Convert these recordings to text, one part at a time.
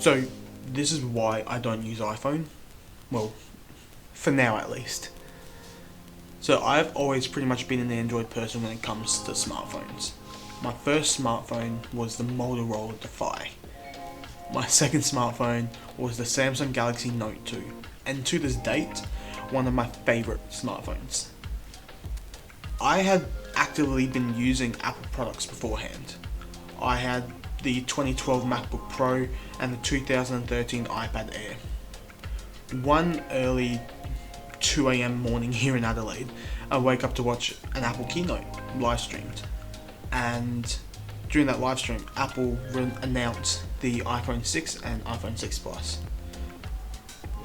So this is why I don't use iPhone. Well, for now at least. So I've always pretty much been an Android person when it comes to smartphones. My first smartphone was the Motorola Defy. My second smartphone was the Samsung Galaxy Note 2, and to this date, one of my favourite smartphones. I had actively been using Apple products beforehand. I had the 2012 MacBook Pro and the 2013 iPad Air. One early 2 AM morning here in Adelaide, I wake up to watch an Apple keynote live streamed, and during that live stream, Apple announced the iPhone 6 and iPhone 6 Plus.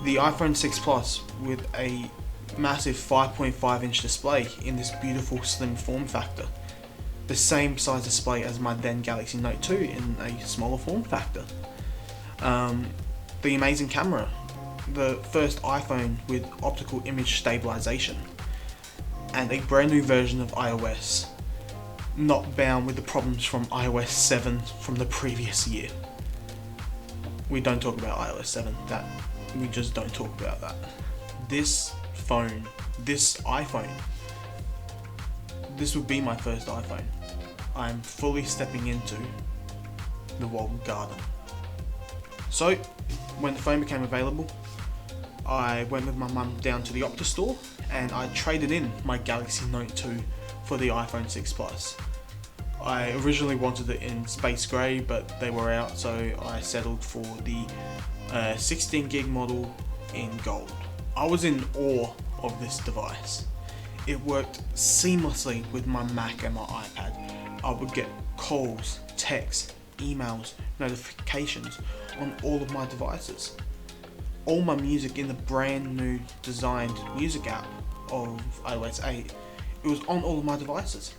The iPhone 6 Plus with a massive 5.5 inch display in this beautiful slim form factor. The same size display as my then Galaxy Note 2 in a smaller form factor. The amazing camera. The first iPhone with optical image stabilization. And a brand new version of iOS. Not bound with the problems from iOS 7 from the previous year. We don't talk about iOS 7. We just don't talk about that. This iPhone, this would be my first iPhone. I'm fully stepping into the walled garden. So, when the phone became available, I went with my mum down to the Optus store and I traded in my Galaxy Note 2 for the iPhone 6 Plus. I originally wanted it in space grey, but they were out, so I settled for the 16 gig model in gold. I was in awe of this device. It worked seamlessly with my Mac and my iPad. I would get calls, texts, emails, notifications on all of my devices. All my music in the brand new designed music app of iOS 8, it was on all of my devices.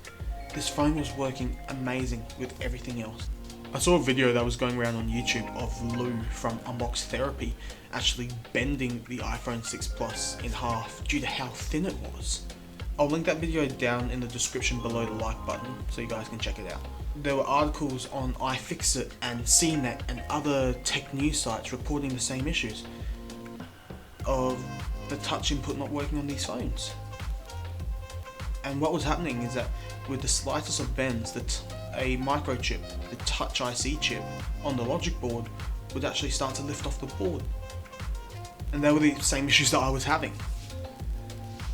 This phone was working amazing with everything else. I saw a video that was going around on YouTube of Lou from Unbox Therapy actually bending the iPhone 6 Plus in half due to how thin it was. I'll link that video down in the description below the like button so you guys can check it out. There were articles on iFixit and CNET and other tech news sites reporting the same issues of the touch input not working on these phones. And what was happening is that with the slightest of bends, a microchip, the Touch IC chip on the logic board would actually start to lift off the board. And they were the same issues that I was having.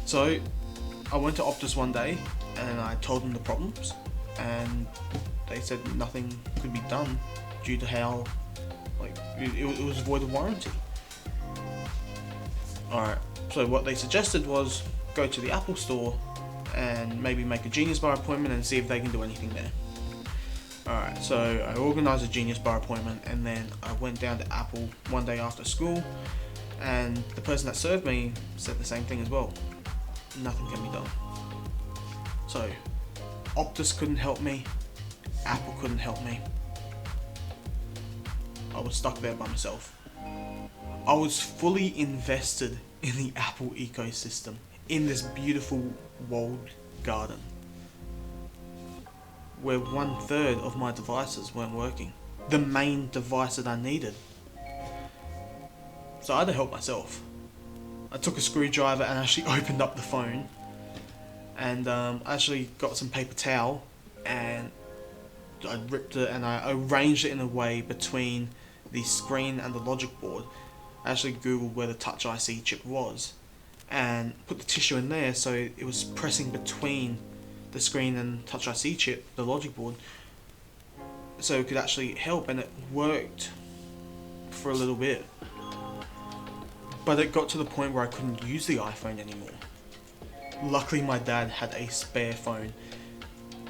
So I went to Optus one day and I told them the problems, and they said nothing could be done due to how it was void of warranty. Alright, so what they suggested was go to the Apple store and maybe make a Genius Bar appointment and see if they can do anything there. Alright, so I organised a Genius Bar appointment, and then I went down to Apple one day after school, and the person that served me said the same thing as well. Nothing can be done. So, Optus couldn't help me, Apple couldn't help me. I was stuck there by myself. I was fully invested in the Apple ecosystem, in this beautiful walled garden, where 1/3 of my devices weren't working. The main device that I needed. So I had to help myself. I took a screwdriver and actually opened up the phone, and I actually got some paper towel and I ripped it and I arranged it in a way between the screen and the logic board. I actually googled where the Touch IC chip was and put the tissue in there so it was pressing between the screen and Touch IC chip, the logic board, so it could actually help, and it worked for a little bit. But it got to the point where I couldn't use the iPhone anymore. Luckily my dad had a spare phone.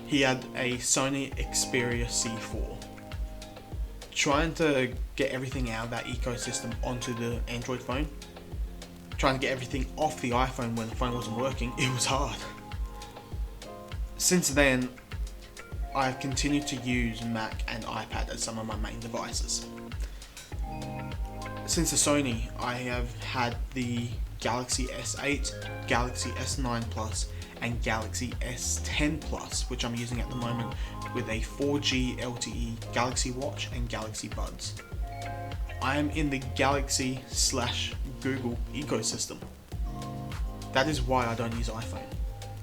He had a Sony Xperia C4. Trying to get everything out of that ecosystem onto the Android phone, trying to get everything off the iPhone when the phone wasn't working, it was hard. Since then, I've continued to use Mac and iPad as some of my main devices. Since the Sony, I have had the Galaxy S8, Galaxy S9 Plus, and Galaxy S10 Plus, which I'm using at the moment with a 4G LTE Galaxy Watch and Galaxy Buds. I am in the Galaxy/Google ecosystem. That is why I don't use iPhone.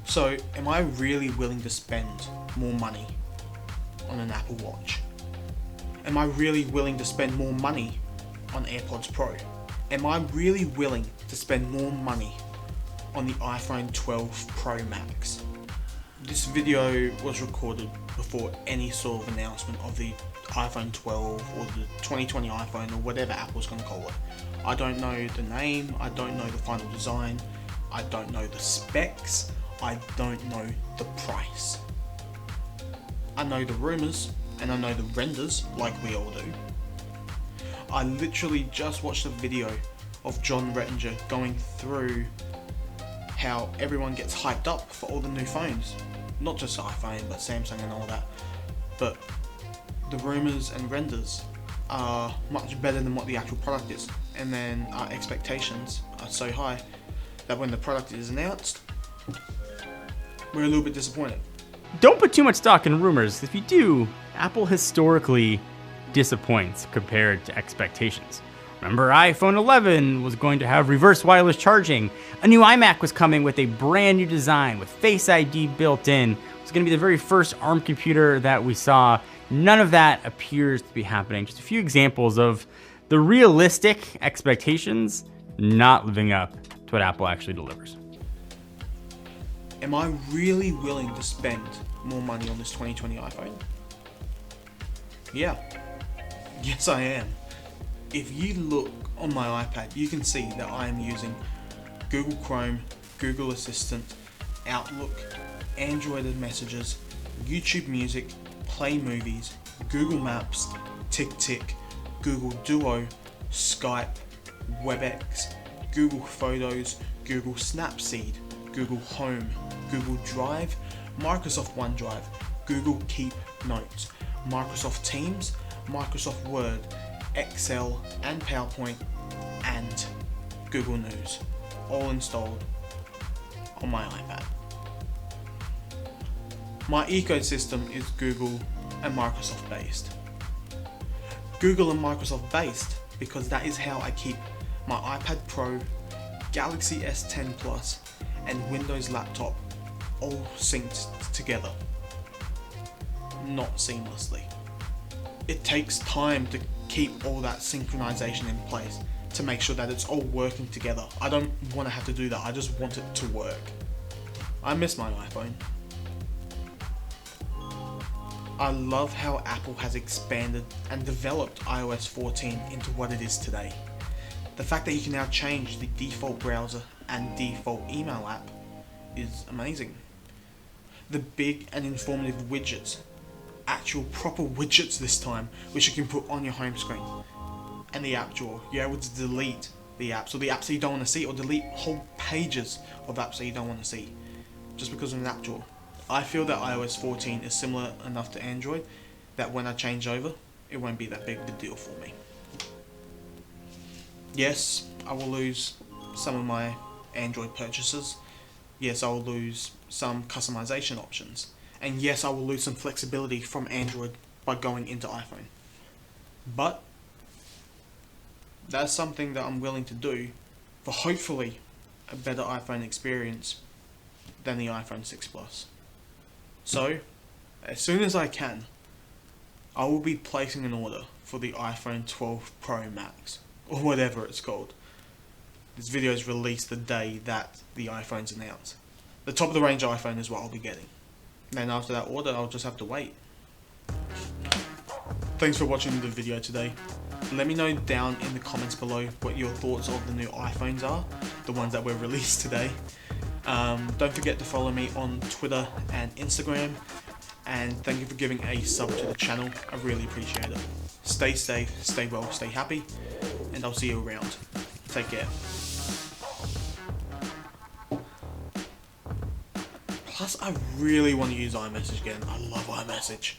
So, am I really willing to spend more money on an Apple Watch? Am I really willing to spend more money on AirPods Pro? Am I really willing to spend more money on the iPhone 12 Pro Max? This video was recorded before any sort of announcement of the iPhone 12 or the 2020 iPhone or whatever Apple's going to call it. I don't know the name, I don't know the final design, I don't know the specs, I don't know the price. I know the rumours and I know the renders like we all do. I literally just watched a video of John Rettinger going through how everyone gets hyped up for all the new phones. Not just iPhone, but Samsung and all that. But the rumours and renders are much better than what the actual product is. And then our expectations are so high that when the product is announced, we're a little bit disappointed. Don't put too much stock in rumors. If you do, Apple historically disappoints compared to expectations. Remember, iPhone 11 was going to have reverse wireless charging. A new iMac was coming with a brand new design with Face ID built in. It was going to be the very first ARM computer that we saw. None of that appears to be happening. Just a few examples of the realistic expectations not living up to what Apple actually delivers. Am I really willing to spend more money on this 2020 iPhone? Yeah. Yes, I am. If you look on my iPad, you can see that I am using Google Chrome, Google Assistant, Outlook, Android Messages, YouTube Music, Play Movies, Google Maps, TickTick, Google Duo, Skype, WebEx, Google Photos, Google Snapseed, Google Home, Google Drive, Microsoft OneDrive, Google Keep Notes, Microsoft Teams, Microsoft Word, Excel and PowerPoint, and Google News, all installed on my iPad. My ecosystem is Google and Microsoft based. Google and Microsoft based because that is how I keep my iPad Pro, Galaxy S10 Plus, and Windows laptop all synced together, not seamlessly. It takes time to keep all that synchronization in place to make sure that it's all working together. I don't want to have to do that, I just want it to work. I miss my iPhone. I love how Apple has expanded and developed iOS 14 into what it is today. The fact that you can now change the default browser and default email app is amazing. The big and informative widgets, actual proper widgets this time, which you can put on your home screen. And the app drawer, you're able to delete the apps, or the apps that you don't want to see, or delete whole pages of apps that you don't want to see, just because of an app drawer. I feel that iOS 14 is similar enough to Android that when I change over, it won't be that big of a deal for me. Yes, I will lose some of my Android purchases. Yes, I will lose some customization options. And yes, I will lose some flexibility from Android by going into iPhone. But that's something that I'm willing to do for hopefully a better iPhone experience than the iPhone 6 Plus. So, as soon as I can, I will be placing an order for the iPhone 12 Pro Max, or whatever it's called. This video is released the day that the iPhone's announced. The top of the range iPhone is what I'll be getting. Then after that order, I'll just have to wait. Thanks for watching the video today. Let me know down in the comments below what your thoughts of the new iPhones are, the ones that were released today. Don't forget to follow me on Twitter and Instagram, and thank you for giving a sub to the channel. I really appreciate it. Stay safe, stay well, stay happy, and I'll see you around. Take care. Plus, I really want to use iMessage again. I love iMessage.